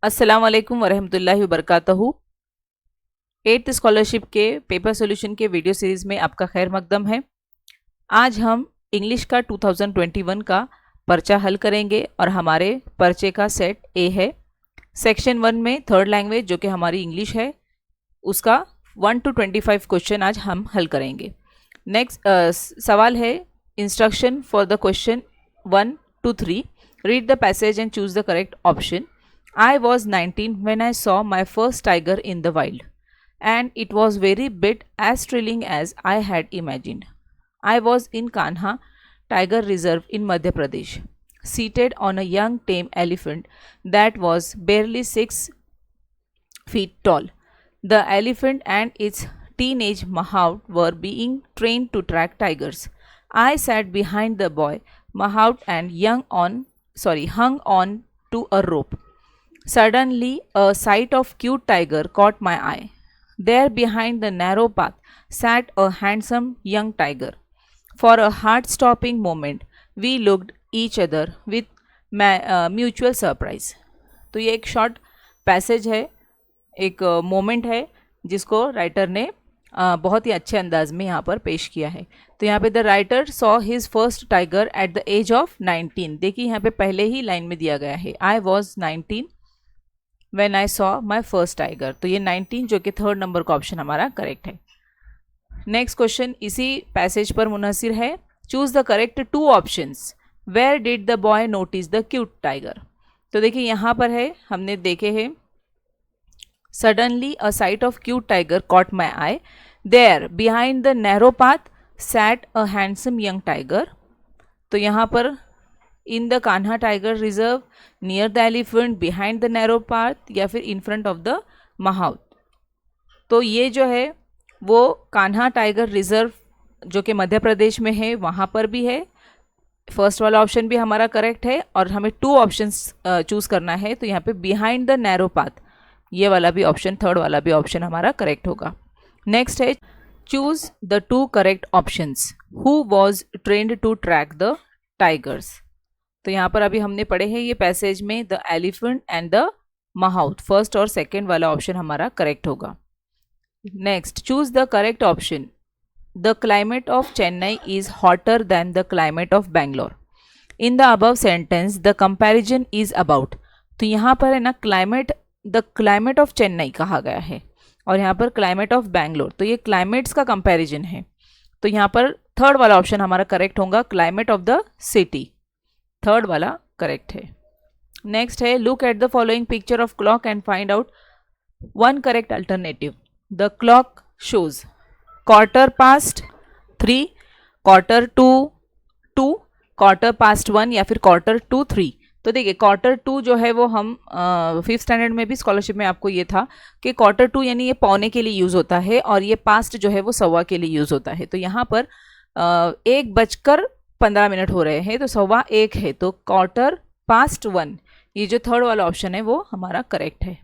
अस्सलाम वालेकुम वरहमतुल्लाहि वबरकातुहू। 8th स्कॉलरशिप के पेपर सॉल्यूशन के वीडियो सीरीज़ में आपका खैर मकदम है। आज हम इंग्लिश का 2021 का पर्चा हल करेंगे और हमारे पर्चे का सेट ए है। सेक्शन 1 में थर्ड लैंग्वेज जो कि हमारी इंग्लिश है उसका 1 to 25 क्वेश्चन आज हम हल करेंगे। नेक्स्ट सवाल है instruction for the question 1 to 3। Read the passage and choose the correct option. I was 19 when I saw my first tiger in the wild, and it was very bit as thrilling as I had imagined. I was in Kanha Tiger Reserve in Madhya Pradesh, seated on a young tame elephant that was barely 6 feet tall. The elephant and its teenage mahout were being trained to track tigers. I sat behind the boy mahout and hung on to a rope. Suddenly, a sight of cute tiger caught my eye. There behind the narrow path sat a handsome young tiger. For a heart-stopping moment, we looked each other with mutual surprise. तो ये एक short passage है, एक moment है जिसको writer ने बहुत ही अच्छे अंदाज में यहाँ पर पेश किया है। तो यहाँ पे the writer saw his first tiger at the age of 19। देखिए यहाँ पे पहले ही लाइन में दिया गया है I was 19 When I saw my first tiger। तो ये 19 जो कि थर्ड नंबर का ऑप्शन हमारा करेक्ट है। नेक्स्ट क्वेश्चन इसी पैसेज पर मुनहसिर है। Choose the correct two options. Where did the boy notice the cute tiger. तो देखिए यहाँ पर है, हमने देखे हैं suddenly a sight of cute tiger caught my eye. There behind the narrow path sat a handsome young tiger. तो यहाँ पर in the Kanha tiger reserve, near the elephant, behind the narrow path या फिर इन फ्रंट ऑफ द महाउथ। तो ये जो है वो कान्हा टाइगर रिजर्व जो कि मध्य प्रदेश में है वहाँ पर भी है। फर्स्ट वाला ऑप्शन भी हमारा करेक्ट है और हमें टू ऑप्शंस चूज़ करना है। तो यहाँ पे बिहाइंड द नैरो पाथ ये वाला भी ऑप्शन, थर्ड वाला भी ऑप्शन हमारा करेक्ट होगा। नेक्स्ट है choose the two correct options. Who was trained to track the tigers. तो यहाँ पर अभी हमने पढ़े हैं ये पैसेज में the elephant and the mouth, first और सेकेंड वाला ऑप्शन हमारा करेक्ट होगा। Next choose the correct option. The climate of Chennai is hotter then the climate of Bangalore. In the above sentence the comparison is about. तो यहाँ पर है ना climate, the climate of Chennai कहा गया है और यहाँ पर क्लाइमेट ऑफ बैंगलोर, तो ये क्लाइमेट्स का कंपैरिजन है। तो यहाँ पर थर्ड वाला ऑप्शन हमारा करेक्ट होगा, climate of the city, third वाला करेक्ट है। नेक्स्ट है look at the following picture of clock and find out one correct alternative. The clock shows quarter past 3, quarter to 2, quarter past 1 या फिर quarter to 3। तो देखिए quarter 2 जो है वो हम 5th स्टैंडर्ड में भी स्कॉलरशिप में आपको ये था कि क्वार्टर 2 यानी ये पौने के लिए यूज़ होता है और ये पास्ट जो है वो सवा के लिए यूज़ होता है। तो यहाँ पर 1:15 हो रहे हैं तो 1:15 है, तो क्वार्टर पास्ट 1 ये जो थर्ड वाला ऑप्शन है वो हमारा करेक्ट है।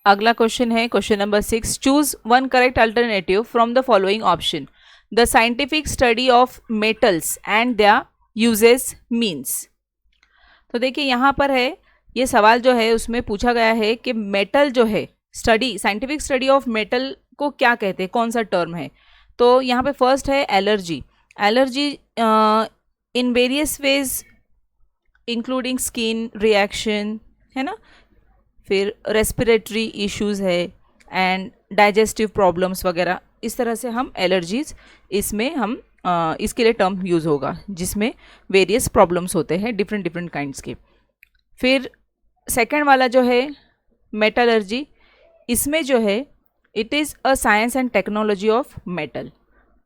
अगला क्वेश्चन है question number 6। Choose one correct alternative from the following option. The scientific study of metals and there uses means. तो देखिए यहाँ पर है ये सवाल जो है उसमें पूछा गया है कि मेटल जो है study, scientific study of metal को क्या कहते हैं, कौन सा टर्म है। तो यहाँ पे फर्स्ट है allergy. Allergy in various ways including skin reaction है ना, फिर रेस्पिरेटरी इश्यूज है एंड डाइजेस्टिव प्रॉब्लम्स वगैरह, इस तरह से हम एलर्जीज इसमें हम इसके लिए टर्म यूज़ होगा जिसमें वेरियस प्रॉब्लम्स होते हैं डिफरेंट काइंड्स के। फिर सेकंड वाला जो है मेटलर्जी, इसमें जो है it is a science and technology of metal.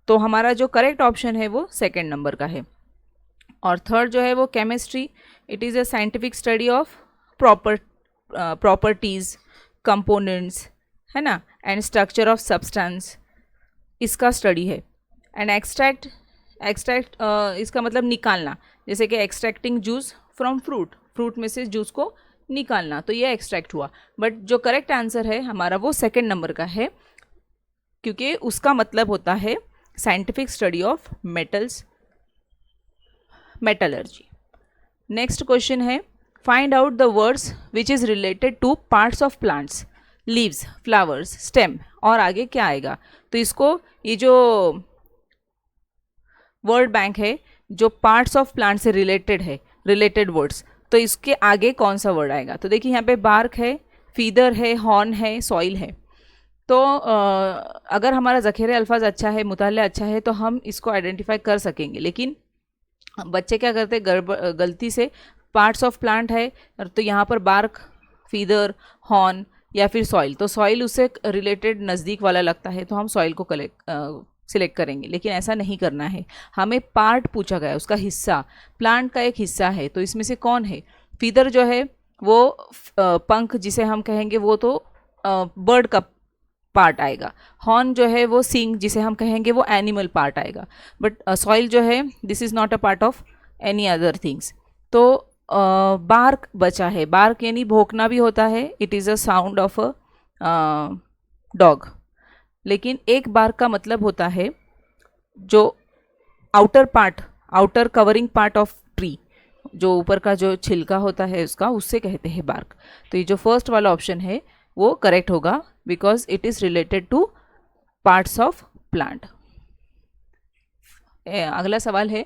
तो हमारा जो करेक्ट ऑप्शन है वो सेकंड नंबर का है। और थर्ड जो है वो chemistry, it is a scientific study of properties, components है ना एंड स्ट्रक्चर ऑफ सब्सटेंस, इसका स्टडी है। एंड एक्सट्रैक्ट इसका मतलब निकालना, जैसे कि एक्सट्रैक्टिंग जूस फ्रॉम फ्रूट में से जूस को निकालना, तो ये एक्सट्रैक्ट हुआ। बट जो करेक्ट आंसर है हमारा वो सेकंड नंबर का है क्योंकि उसका मतलब होता है scientific study of metals, metallurgy. Next question है find out the words which is related to parts of plants, leaves, flowers, stem, और आगे क्या आएगा। तो इसको, ये जो वर्ड बैंक है जो पार्ट्स ऑफ प्लांट से रिलेटेड है, रिलेटेड वर्ड्स, तो इसके आगे कौन सा वर्ड आएगा। तो देखिए यहाँ पे बार्क है, फीदर है, हॉर्न है, सॉइल है। तो अगर हमारा ज़ख़ीरे अल्फाज अच्छा है, मुताला अच्छा है, तो हम इसको आइडेंटिफाई कर सकेंगे। लेकिन बच्चे क्या करते हैं, गलती से पार्ट्स ऑफ प्लांट है तो यहाँ पर बार्क, फीदर, हॉर्न या फिर सॉइल, तो सॉइल उससे रिलेटेड नज़दीक वाला लगता है तो हम सॉइल को सिलेक्ट करेंगे। लेकिन ऐसा नहीं करना है, हमें पार्ट पूछा गया, उसका हिस्सा, प्लांट का एक हिस्सा है, तो इसमें से कौन है। फीदर जो है वो पंख जिसे हम कहेंगे वो तो बर्ड का पार्ट आएगा। हॉर्न जो है वो सींग जिसे हम कहेंगे वो एनिमल पार्ट आएगा। बट सॉइल जो है this is not a part of any other things. तो बार्क बचा है, बार्क यानी भौंकना भी होता है, it is a sound of a dog. लेकिन एक बार्क का मतलब होता है जो outer part, outer covering part of tree, जो ऊपर का जो छिलका होता है उसका, उससे कहते हैं बार्क। तो ये जो फर्स्ट वाला ऑप्शन है वो करेक्ट होगा because it is related to parts of plant. अगला सवाल है,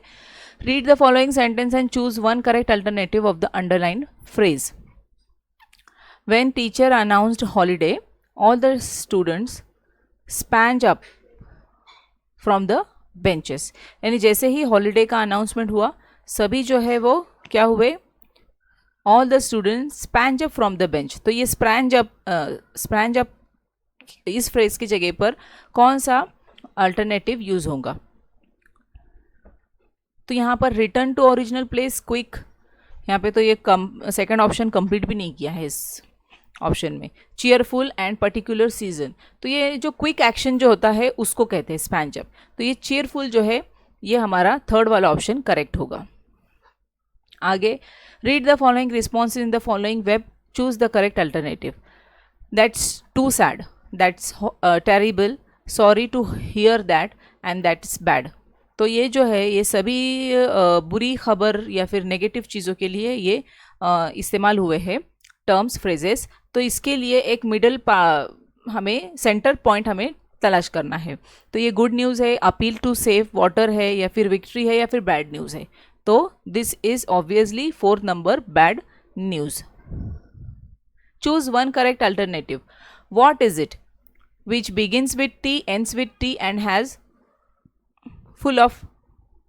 read the following sentence and choose one correct alternative of the underlined phrase. When teacher announced holiday all the students sprang up from the benches, यानी जैसे ही holiday का announcement हुआ सभी जो है वो क्या हुए, all the students sprang up from the bench. तो ये स्पैंज अप इस फ्रेज की जगह पर कौन सा अल्टरनेटिव यूज होगा। तो यहाँ पर return to original place, quick, यहाँ पे तो ये सेकंड ऑप्शन कंप्लीट भी नहीं किया है इस ऑप्शन में। चीयरफुल एंड पर्टिकुलर सीजन, तो ये जो क्विक एक्शन जो होता है उसको कहते हैं स्पैंज अप। तो ये चीयरफुल जो है ये हमारा थर्ड वाला ऑप्शन करेक्ट होगा। आगे, read the following response in the following web, choose the correct alternative. That's too sad, that's terrible, sorry to hear that and that's bad. तो ये जो है ये सभी बुरी खबर या फिर नेगेटिव चीज़ों के लिए ये इस्तेमाल हुए हैं टर्म्स, फ्रेजेस। तो इसके लिए एक मिडल हमें सेंटर पॉइंट हमें तलाश करना है। तो ये गुड न्यूज़ है, अपील टू सेव वाटर है, या फिर विक्ट्री है, या फिर बैड न्यूज़ है। तो this is obviously fourth number, bad news. Choose one correct alternative. What is it which begins with T, ends with T and has full of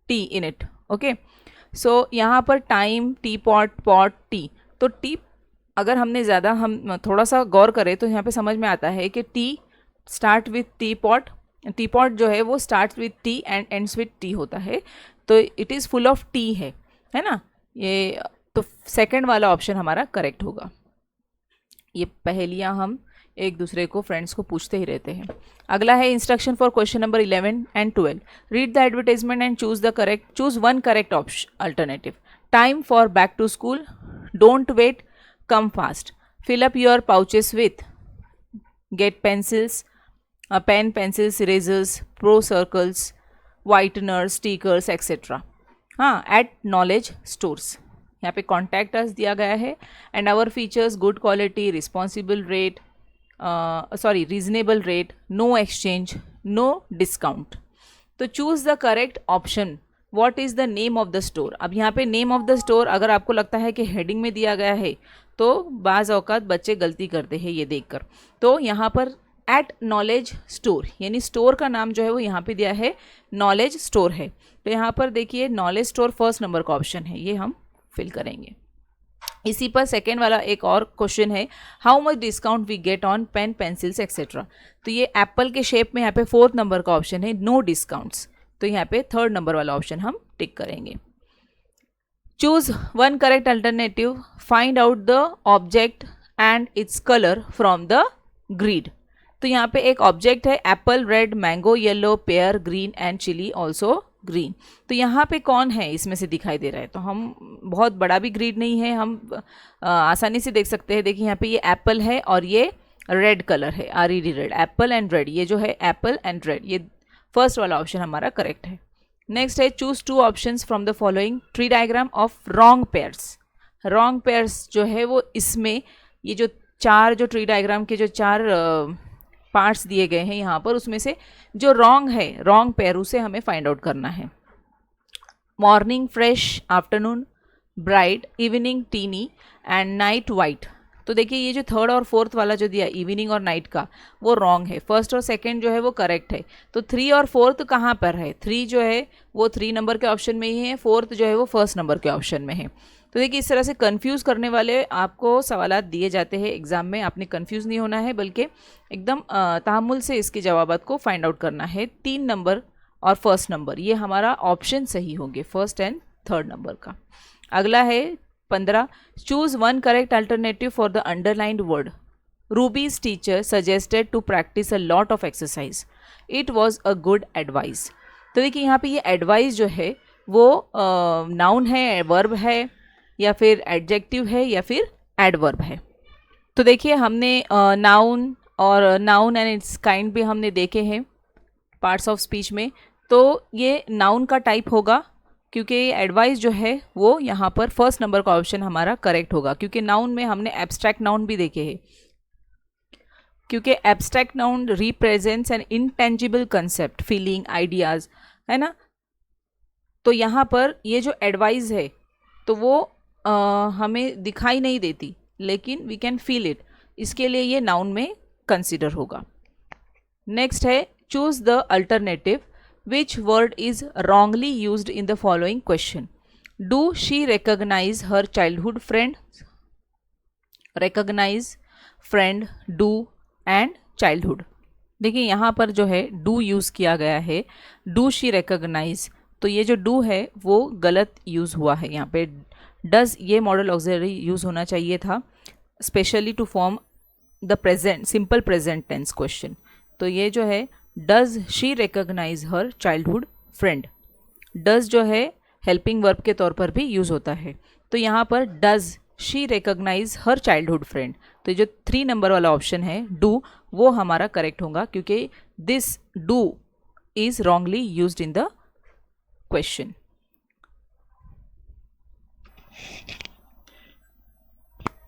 tea in it. Okay, so यहाँ पर time, teapot, pot, tea. तो tea अगर हम थोड़ा सा गौर करें तो यहाँ पे समझ में आता है कि T start with T pot, T pot जो है वो start with T and ends with T होता है, तो it is full of T है ना ये। तो सेकंड वाला ऑप्शन हमारा करेक्ट होगा। ये पहेलियाँ हम एक दूसरे को, फ्रेंड्स को पूछते ही रहते हैं। अगला है instruction for question number 11 and 12। Read the advertisement and choose one correct option alternative. Time for back to school, don't wait, come fast, fill up your pouches with, get pencils, pen, pencils, erasers, pro circles, whiteners, stickers, etc. हाँ, at knowledge stores। यहाँ पे contact us दिया गया है and our features good quality, reasonable rate, no exchange, no discount। तो choose the correct option। What is the name of the store. अब यहाँ पे नेम ऑफ द स्टोर अगर आपको लगता है कि हेडिंग में दिया गया है तो बाज़ औक़ात बच्चे गलती करते हैं ये देखकर। तो यहाँ पर एट नॉलेज स्टोर, यानी स्टोर का नाम जो है वो यहाँ पे दिया है नॉलेज स्टोर है। तो यहाँ पर देखिए नॉलेज स्टोर फर्स्ट नंबर का ऑप्शन है, ये हम फिल करेंगे। इसी पर सेकेंड वाला एक और क्वेश्चन है, how much discount we get on pen, pencils etcetera. तो ये एप्पल के शेप में यहाँ पे फोर्थ नंबर का ऑप्शन है, नो डिस्काउंट्स। तो यहाँ पे थर्ड नंबर वाला ऑप्शन हम टिक करेंगे। Choose one correct alternative. Find out the object and its colour from the grid. तो यहाँ पे एक ऑब्जेक्ट है apple, red, mango, yellow, pear, green and chilli also green. तो यहाँ पे कौन है इसमें से दिखाई दे रहा है। तो हम बहुत बड़ा भी ग्रिड नहीं है, हम आसानी से देख सकते हैं। देखिए यहाँ पे ये एप्पल है और ये रेड कलर है, RED red, Apple and red. ये जो है एप्पल एंड रेड, ये फर्स्ट वाला ऑप्शन हमारा करेक्ट है। नेक्स्ट है choose two options from the following tree diagram of wrong pairs. Wrong pairs जो है वो इसमें ये जो चार जो ट्री डायग्राम के जो चार पार्ट्स दिए गए हैं यहाँ पर, उसमें से जो रॉन्ग है, रॉन्ग पेयर, उसे हमें फाइंड आउट करना है। Morning fresh, afternoon bright, evening teeny and night white. तो देखिए ये जो थर्ड और फोर्थ वाला जो दिया इवनिंग और नाइट का, वो रॉन्ग है। फर्स्ट और सेकंड जो है वो करेक्ट है। तो थ्री और फोर्थ कहाँ पर है? थ्री जो है वो 3 नंबर के ऑप्शन में ही है, फोर्थ जो है वो फर्स्ट नंबर के ऑप्शन में है। तो देखिए इस तरह से कंफ्यूज करने वाले आपको सवालात दिए जाते हैं एग्जाम में। आपने कंफ्यूज नहीं होना है, बल्कि एकदम तहम्मुल से इसके जवाबात को फाइंड आउट करना है। 3 नंबर और फर्स्ट नंबर ये हमारा ऑप्शन सही होंगे, फर्स्ट एंड थर्ड नंबर का। अगला है 15, choose one correct alternative for the underlined word. Ruby's teacher suggested to practice a lot of exercise, it was a good advice. तो देखिए यहाँ पे ये एडवाइस जो है वो नाउन है, वर्ब है, या फिर एडजेक्टिव है, या फिर एडवर्ब है। तो देखिए हमने नाउन और नाउन एंड इट्स काइंड भी हमने देखे हैं पार्ट्स ऑफ स्पीच में। तो ये नाउन का टाइप होगा, क्योंकि एडवाइस जो है वो यहाँ पर फर्स्ट नंबर का ऑप्शन हमारा करेक्ट होगा, क्योंकि नाउन में हमने एब्स्ट्रैक्ट नाउन भी देखे हैं। क्योंकि abstract noun represents an intangible concept, feeling, ideas, है ना। तो यहाँ पर ये जो एडवाइस है तो वो हमें दिखाई नहीं देती, लेकिन वी कैन फील इट, इसके लिए ये नाउन में कंसिडर होगा। नेक्स्ट है choose the alternative, which word is wrongly used in the following question. Do she recognise her childhood friend, recognise, friend, do and childhood. देखिए यहाँ पर जो है डू यूज़ किया गया है, डू शी रिकॉग्नाइज, तो ये जो डू है वो गलत यूज़ हुआ है। यहाँ पे डज ये मॉडल ऑक्सिलरी यूज़ होना चाहिए था, specially to form the present simple present tense question. तो ये जो है does she recognise her childhood friend, does जो है हेल्पिंग वर्ब के तौर पर भी यूज़ होता है। तो यहाँ पर does she recognise her childhood friend, तो जो 3 नंबर वाला ऑप्शन है डू, वो हमारा करेक्ट होगा, क्योंकि this do is wrongly used in the question.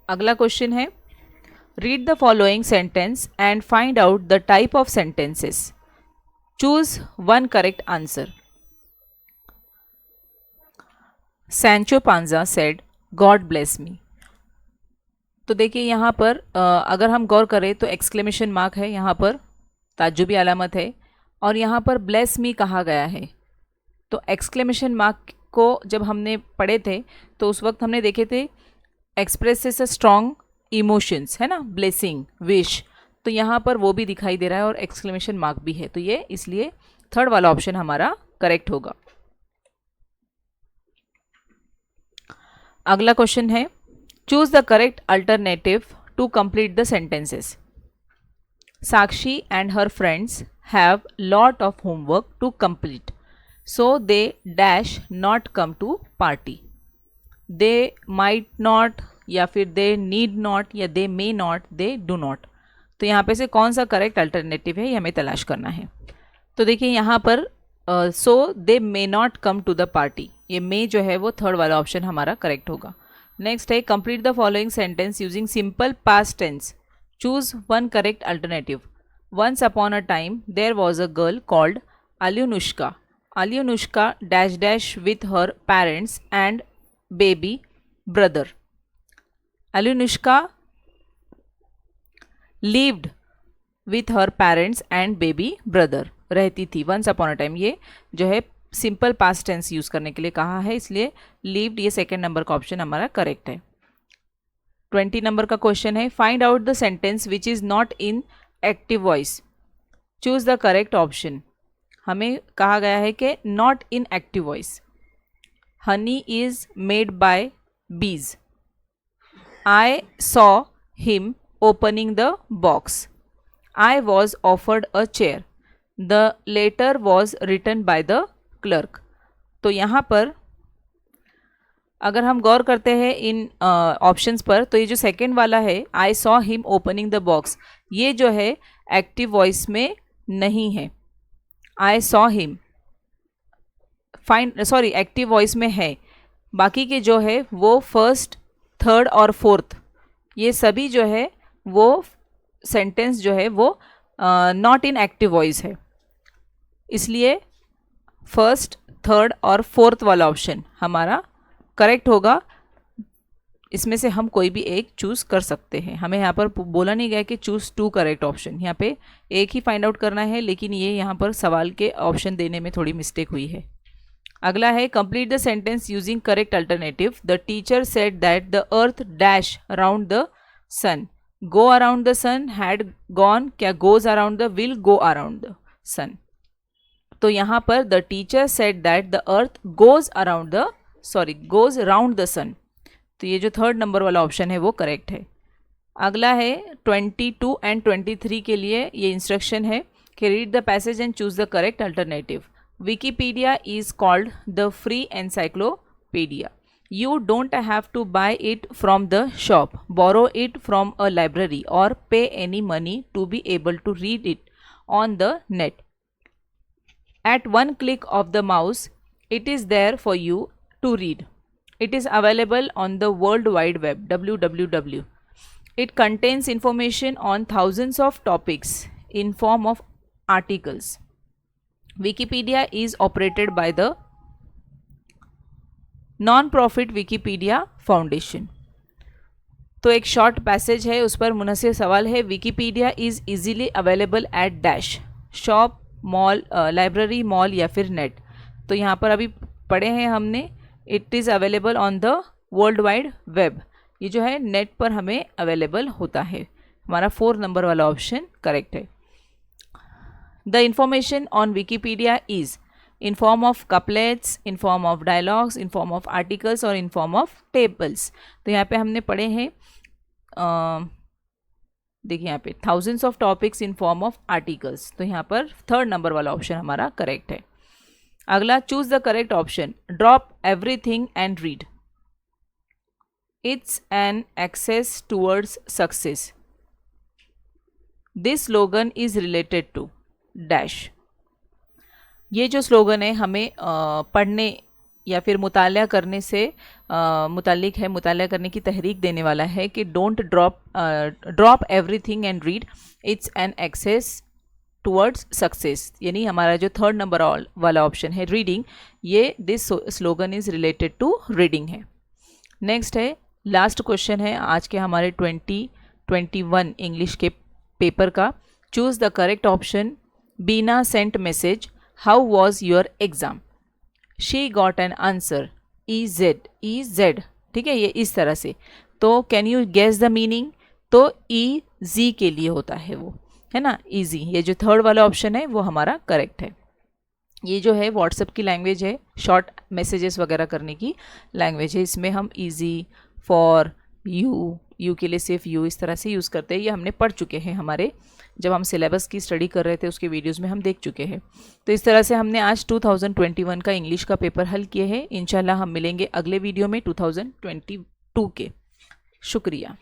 अगला क्वेश्चन है read the following sentence and find out the type of sentences, choose one correct answer. Sancho Panja said God bless me. तो देखिए यहाँ पर अगर हम गौर करें तो एक्सक्लेमेशन मार्क है, यहाँ पर ताज्जुबी अलामत है, और यहाँ पर ब्लेस मी कहा गया है। तो एक्सक्लेमेशन मार्क को जब हमने पढ़े थे तो उस वक्त हमने देखे थे एक्सप्रेसेस अ स्ट्रॉन्ग इमोशंस, है ना, ब्लेसिंग, विश। तो यहाँ पर वो भी दिखाई दे रहा है और एक्सक्लेमेशन मार्क भी है, तो ये इसलिए थर्ड वाला ऑप्शन हमारा करेक्ट होगा। अगला क्वेश्चन है choose the correct alternative to complete the sentences. Sakshi and her friends have lot of homework to complete, so they dash not come to party. They might not, या फिर they need not, या they may not, they do not. तो यहाँ पे से कौन सा correct alternative है ये हमें तलाश करना है। तो देखिए यहाँ पर so they may not come to the party, ये मे जो है वो थर्ड वाला ऑप्शन हमारा करेक्ट होगा। नेक्स्ट है complete the following sentence using simple past tense, choose one correct alternative. Once upon a time there was a girl called Alyonushka, Alyonushka dash dash with her parents and baby brother. Alyonushka lived with her parents and baby brother, रहती थी once upon a time. ये जो है simple past tense use करने के लिए कहा है, इसलिए lived ये सेकेंड नंबर का ऑप्शन हमारा करेक्ट है। 20 नंबर का क्वेश्चन है find out the sentence which is not in active voice, choose the correct option. हमें कहा गया है कि not in active voice. Honey is made by bees, I saw him opening the box, I was offered a chair, the letter was written by the clerk। तो यहाँ पर अगर हम गौर करते हैं इन ऑप्शंस पर, तो ये जो सेकेंड वाला है I saw him opening the box, ये जो है एक्टिव वॉइस में नहीं है। I saw him active voice में है, बाकी के जो है वो फर्स्ट थर्ड और फोर्थ, ये सभी जो है वो सेंटेंस जो है वो नॉट इन एक्टिव वॉइस है, इसलिए फर्स्ट, थर्ड और फोर्थ वाला ऑप्शन हमारा करेक्ट होगा। इसमें से हम कोई भी एक चूज़ कर सकते हैं। हमें यहाँ पर बोला नहीं गया कि चूज़ 2 करेक्ट ऑप्शन, यहाँ पे एक ही फाइंड आउट करना है, लेकिन ये यहाँ पर सवाल के ऑप्शन देने में थोड़ी मिस्टेक हुई है। अगला है complete the sentence using correct alternative. The teacher said that the earth dash around the sun. Go around the sun had gone, क्या goes around the will go around the sun. तो यहाँ पर the teacher said that the earth goes round the sun, तो ये जो third number वाला option है वो करेक्ट है। अगला है 22 एंड 23 के लिए ये इंस्ट्रक्शन है कि read the passage and choose the correct alternative. Wikipedia is called the free encyclopedia. You don't have to buy it from the shop, borrow it from a library, or pay any money to be able to read it on the net. At one click of the mouse, it is there for you to read. It is available on the World Wide Web, www. It contains information on thousands of topics in form of articles. Wikipedia is operated by the non profit Wikipedia foundation. तो एक short passage है, उस पर मुनसिर सवाल है। Wikipedia is easily available at dash, shop, mall, library, mall या फिर net. तो यहाँ पर अभी पढ़े हैं हमने, it is available on the world wide web, ये जो है नेट पर हमें अवेलेबल होता है। हमारा 4 नंबर वाला ऑप्शन करेक्ट है। The information on Wikipedia is in form of couplets, in form of dialogues, in form of articles और in form of tables। तो यहाँ पे हमने पढ़े हैं, देखिए यहाँ पे thousands of topics in form of articles, तो यहाँ पर 3rd नंबर वाला ऑप्शन हमारा करेक्ट है। अगला choose the correct option. Drop everything and read, it's an access towards success. This slogan is related to dash. ये जो स्लोगन है हमें पढ़ने या फिर मुताला करने से मुतालिक है, मुताला करने की तहरीक देने वाला है कि don't drop everything and read, it's an access towards success. यानी हमारा जो 3rd नंबर वाला ऑप्शन है रीडिंग, ये this slogan is related to reading है। नेक्स्ट है, लास्ट क्वेश्चन है आज के हमारे 2021 इंग्लिश के पेपर का। Choose the correct option. Beena sent message, How was your exam? She got an answer. EZ, ठीक है, ये इस तरह से। तो can you guess the meaning? तो EZ के लिए होता है वो, है ना, ईजी। ये जो 3rd वाला ऑप्शन है वो हमारा करेक्ट है। ये जो है व्हाट्सएप की लैंग्वेज है, शॉर्ट मैसेजेस वगैरह करने की लैंग्वेज है। इसमें हम ईजी, फॉर, यू के लिए सिर्फ यू, इस तरह से यूज़ करते हैं। ये हमने पढ़ चुके हैं, हमारे जब हम सिलेबस की स्टडी कर रहे थे उसके वीडियोस में हम देख चुके हैं। तो इस तरह से हमने आज 2021 का इंग्लिश का पेपर हल किए हैं। इंशाल्लाह हम मिलेंगे अगले वीडियो में 2022 के। शुक्रिया।